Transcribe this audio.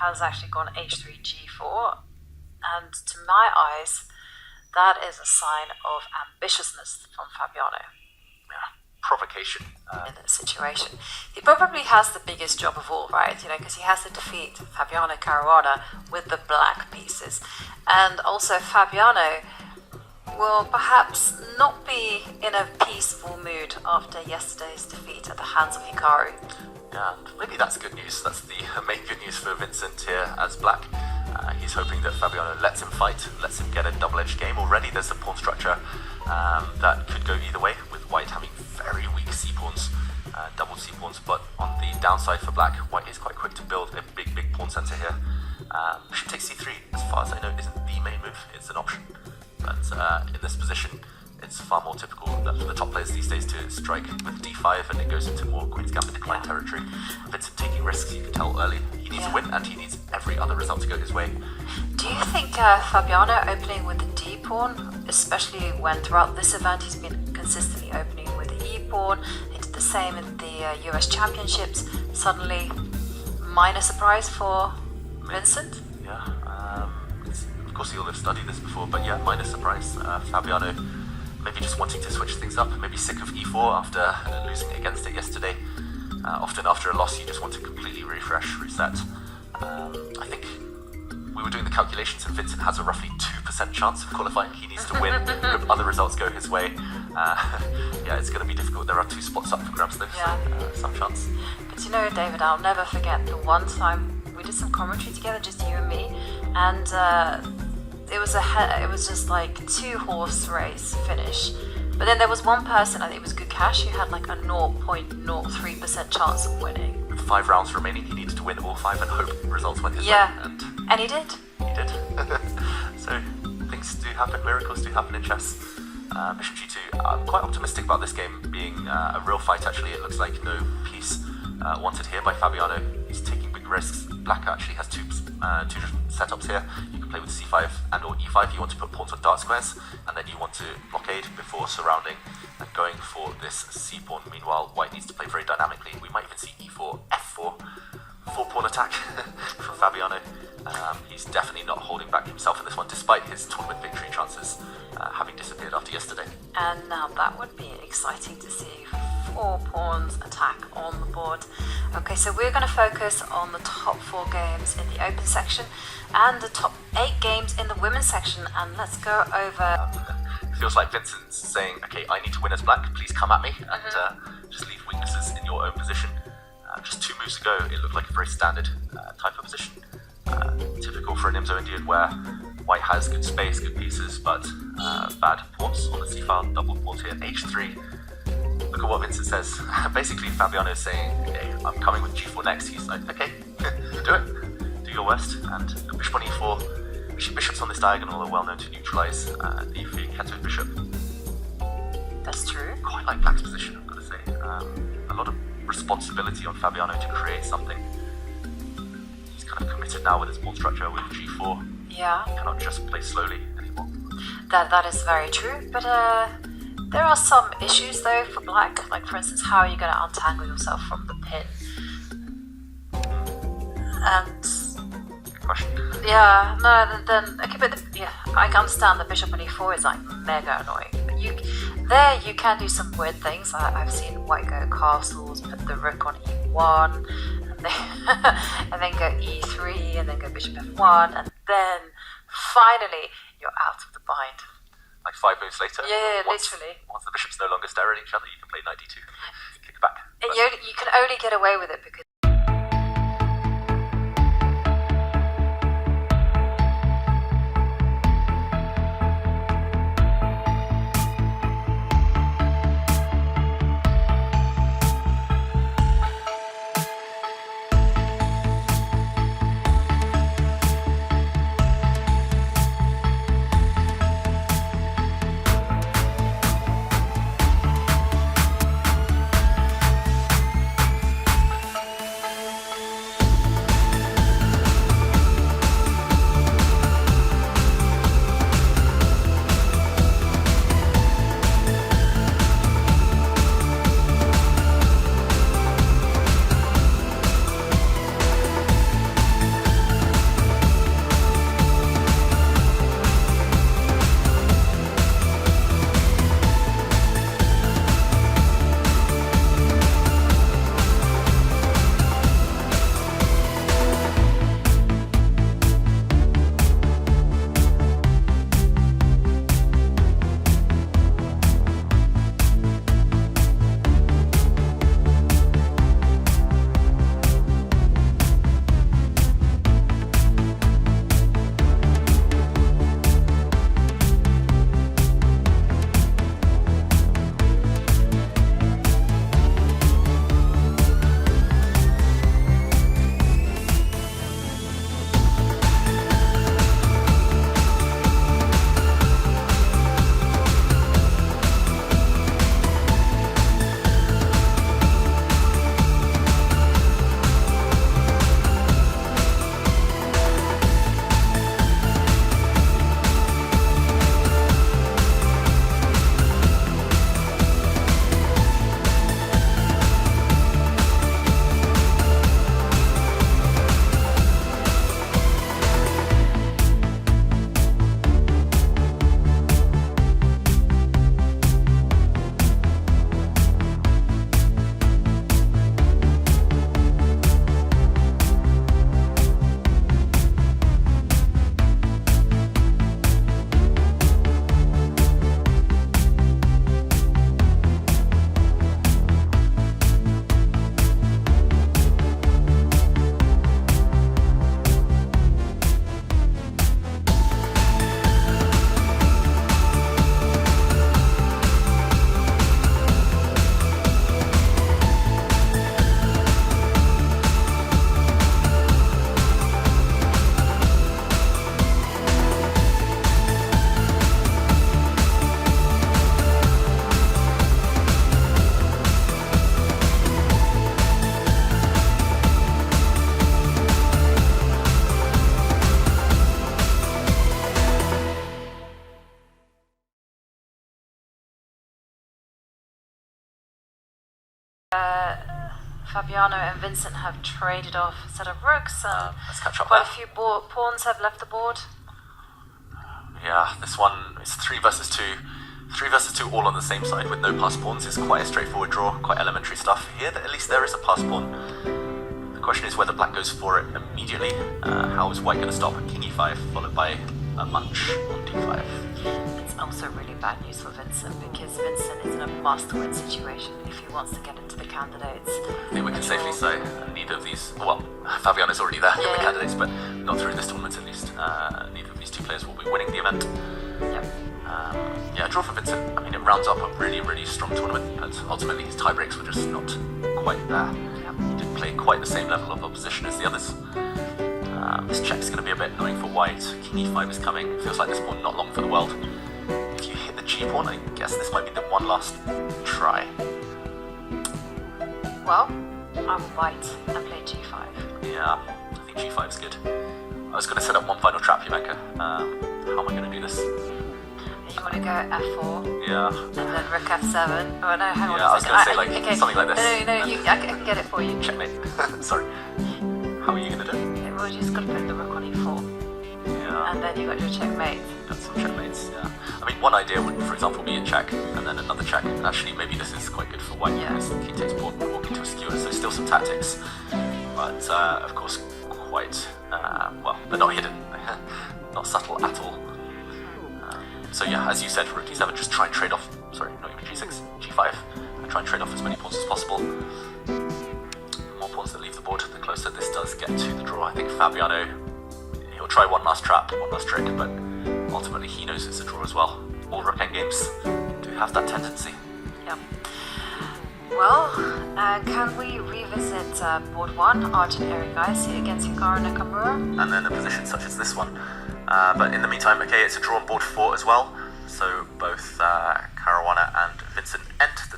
has actually gone h3 g4, and to my eyes, that is a sign of ambitiousness from Fabiano. Yeah, provocation. In this situation. He probably has the biggest job of all, right? Because he has to defeat Fabiano Caruana with the black pieces. And also Fabiano will perhaps not be in a peaceful mood after yesterday's defeat at the hands of Hikaru. Yeah, maybe that's good news. That's the main good news for Vincent here as black. He's hoping that Fabiano lets him fight, lets him get a double-edged game. Already there's a pawn structure that could go either way, with white having very weak c-pawns, double c-pawns, but on the downside for black, white is quite quick to build a big pawn center here. Bishop takes c3, as far as I know, isn't the main move, it's an option. But in this position, it's far more typical for the top players these days to strike with d5, and it goes into more Queen's Gambit decline territory. Vincent taking risks, you can tell early. He needs a win, and he needs every other result to go his way. Do you think Fabiano opening with the d pawn, especially when throughout this event he's been consistently opening with the e pawn, he did the same in the US Championships, suddenly minor surprise for Vincent? Yeah, of course he'll have studied this before, but yeah, minor surprise. Fabiano maybe just wanting to switch things up, maybe sick of e4 after losing against it yesterday. Often after a loss you just want to completely refresh, reset. I think we were doing the calculations and Vincent has a roughly 2% chance of qualifying. He needs to win, hope other results go his way. Yeah, it's going to be difficult. There are 2 spots up for grabs though, so some chance. But David, I'll never forget the one time we did some commentary together, just you and me, and it was just like 2-horse race finish. But then there was one person, I think it was Gukash, who had like a 0.03% chance of winning. With 5 rounds remaining, he needed to win all 5 and hope results went his way. And he did. He did. So things do happen, miracles do happen in chess. Bishop g2, I'm quite optimistic about this game being a real fight actually. It looks like no piece wanted here by Fabiano. He's taking big risks. Black actually has two different setups here. You can play with c5 and or e5. You want to put pawns on dark squares, and then you want to blockade before surrounding and going for this c-pawn. Meanwhile, white needs to play very dynamically. We might even see e4, f4, 4-pawn attack from Fabiano. He's definitely not holding back himself in this one, despite his tournament victory chances having disappeared after yesterday. And now that would be exciting to see. 4 pawns attack on the board. Okay, so we're going to focus on the top 4 games in the open section and the top 8 games in the women's section, and let's go over. It feels like Vincent's saying, okay, I need to win as black, please come at me, and just leave weaknesses in your own position. Just 2 moves ago, it looked like a very standard type of position. Typical for a NIMZO Indian where white has good space, good pieces, but bad pawns on the c-file, double pawns here, h3. Look at what Vincent says. Basically, Fabiano is saying, okay, I'm coming with g4 next. He's like, okay, do it. Do your worst. And the bishop on e4, bishops on this diagonal are well known to neutralize the Fianchetto bishop. That's true. Quite like black's position, I've got to say. A lot of responsibility on Fabiano to create something. He's kind of committed now with his pawn structure with g4. Yeah. He cannot just play slowly anymore. That is very true, but there are some issues though for black, like for instance, how are you going to untangle yourself from the pin? And good question. Yeah, no, then okay, but I can understand the bishop on e4 is like mega annoying. But you can do some weird things. I've seen white go castles, put the rook on e1, and then go e3, and then go bishop f1, and then finally you're out of the bind. Like 5 moves later? Yeah, literally. Once the bishops no longer stare at each other, you can play knight d2, kick back. You can only get away with it because Fabiano and Vincent have traded off a set of rooks. Let's catch up Quite there. a few pawns have left the board. Yeah, this one is 3 versus 2. 3 versus 2 all on the same side with no pass pawns is quite a straightforward draw, quite elementary stuff. Here, at least there is a pass pawn. The question is whether black goes for it immediately. How is white going to stop? King e5 followed by a munch on d5. It's also really bad news for Vincent because Vincent is in a must-win situation if he wants to get into the candidates. I think we can safely say neither of these, well, Fabiano's already there in the candidates, but not through this tournament at least. Neither of these 2 players will be winning the event. Yep. Yeah, draw for Vincent. I mean, it rounds up a really, really strong tournament, but ultimately his tie breaks were just not quite there. Yep. He didn't play quite the same level of opposition as the others. This check's going to be a bit annoying for white. King e5 is coming. Feels like this pawn not long for the world. If you hit the g pawn, I guess this might be the one last try. Well, I will bite and play g5. Yeah, I think g5 is good. I was going to set up one final trap, Ivanka. How am I going to do this? You want to go f4? Yeah. And then rook f7? Oh no, hang on Yeah, I a was second. going to say something like this. No, I can get it for you. Checkmate. Sorry. How are you going to do it? Well, you just got to put the rook on e4. Yeah. And then you got your checkmate. Got some checkmates, yeah. I mean, one idea would, for example, be a check, and then another check. Actually, maybe this is quite good for white, because king takes pawn, walk into a skewer, so still some tactics. But, of course, quite, well, they're not hidden. Not subtle at all. So yeah, as you said, rook d7, just try and trade off, sorry, not even g6, g5, and try and trade off as many pawns as possible. The more pawns that leave the board, the closer this does get to the draw. I think Fabiano, he'll try one last trap, one last trick, but ultimately he knows it's a draw as well. All rook endgames do have that tendency. Yeah. Well, can we revisit board 1, Arjun Erigaisu against Hikaru Nakamura? And then a position such as this one. But in the meantime, okay, it's a draw on board 4 as well. So both Caruana and Vincent end the